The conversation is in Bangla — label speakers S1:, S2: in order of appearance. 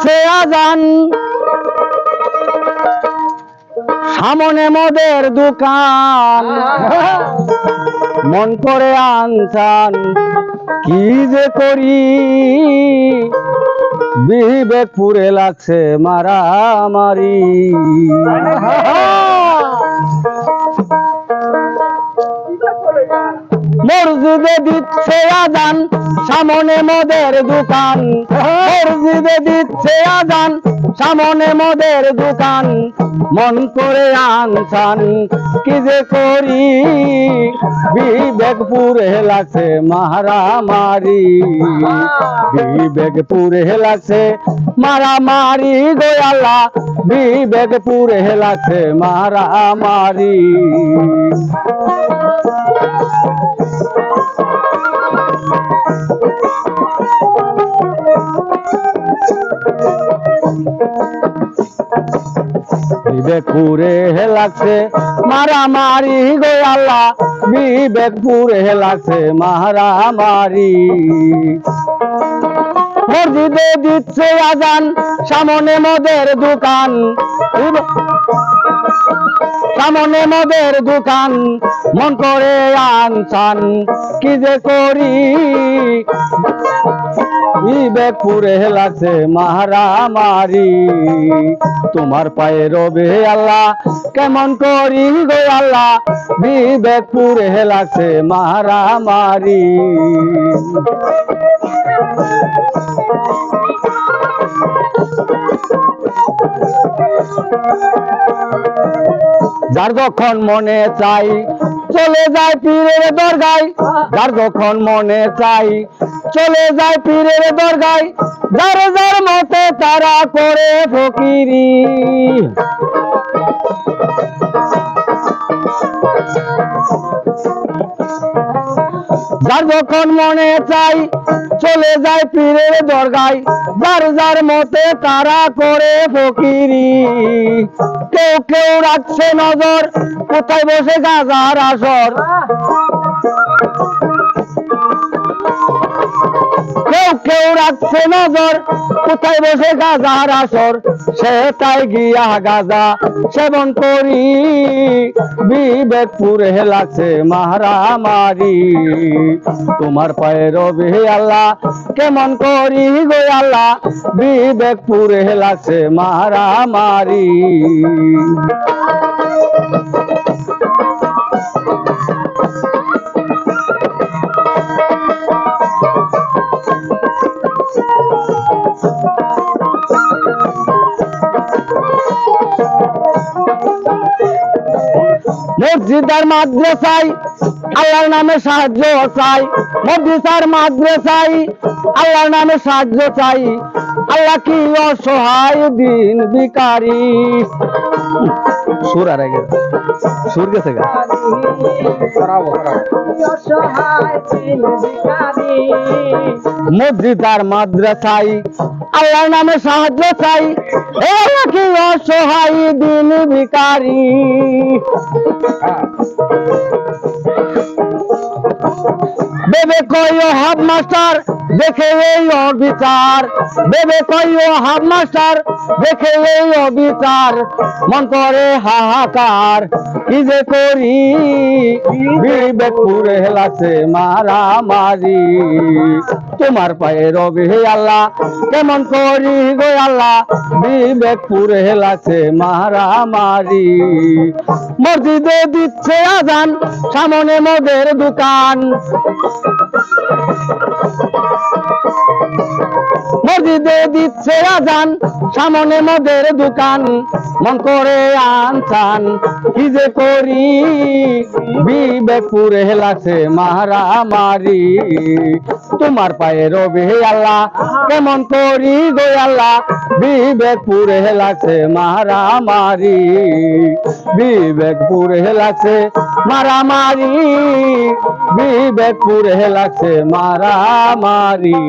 S1: দিচ্ছে আজান, সামনে মদের দোকান, মন করে আনছান কি যে করি, বিবেক পুরে লাগছে মারামারি। মসজিদে দিচ্ছে আজান, সামনে মদের দোকান, মসজিদে দিচ্ছে আজান, সামনে মদের দোকান, মন করে আনছান কি যে করি, বিবেক পুরে লাগছে মারামারি, বিবেক পুরে লাগছে মারামারি গো আল্লাহ, বিবেক পুরে লাগছে মারামারি। বিবেক পুরে লাগছে মারামারি গো আল্লাহ, বিবেক পুরে লাগছে মারামারি। মসজিদে দিচ্ছে আজান, সামনে মদের দোকান, সামনে মদের দোকান, মন করে আনছান কি যে করি, বিবেক পুরে লাগছে মারামারি। তোমার পায়ে রবে আল্লাহ কেমন করি গো আল্লাহ, বিবেক পুরে লাগছে মারামারি। যার যখন মনে চাই চলে যায় পীরের দরগায়, যার যখন মনে চাই চলে যায় পীরের দরগায়, যার যার মতে তারা করে ফকিরি। যার যখন মনে চাই চলে যায় পীরের দরগায়, যার যার মতে তারা করে ফকিরি। কেউ কেউ রাখছে নজর কোথায় বসে গাজার আসর, কেউ কেউ রাখছে নজর কোথায় বসে গাজার আসর, সে তাই গিয়া গাজা সেবন করি, বিবেক পুরে লাগছে মারামারি। তোমার পায়ে রবে আল্লাহ কেমন করি গো আল্লাহ, বিবেক পুরে লাগছে মারামারি। মসজিদ আর মাদ্রাসায় আল্লাহর নামে সাহায্য চাই, মসজিদ আর মাদ্রাসায় আল্লাহর নামে সাহায্য চাই, আল্লাহ কি অসহায় দিন ভিখারি। সুর আর আগে সুর গেছে গা, মসজিদ আর মাদ্রাসায় আল্লাহর নামে সাহায্য চাই, আল্লাহ কি অসহায় দিন ভিখারি। বেবে কইও হাব মাস্টার দেখে এই অবিচার, বেবে কইও হাব মাস্টার দেখে এই অবিচার, মন করে হাহাকার কি যে করি, বিবেক পুরে লাগছে মারামারি। তোমার পায়ে রবে আল্লাহ কেমন করি গো আল্লাহ, বিবেক পুরে লাগছে মারামারি। মসজিদে দিচ্ছে আজান, সামনে মদের দোকান, মসজিদে দিচ্ছে আজান, সামনে মদের দোকান, মন করে আনছান কি যে করি, বিবেক পুরে লাগছে মারামারি। তোমার পায়ে রবে আল্লাহ কেমন করি গো আল্লাহ, বিবেক পুরে লাগছে মারামারি, বিবেক পুরে লাগছে মারামারি, বিবেক পুরে লাগছে মারামারি।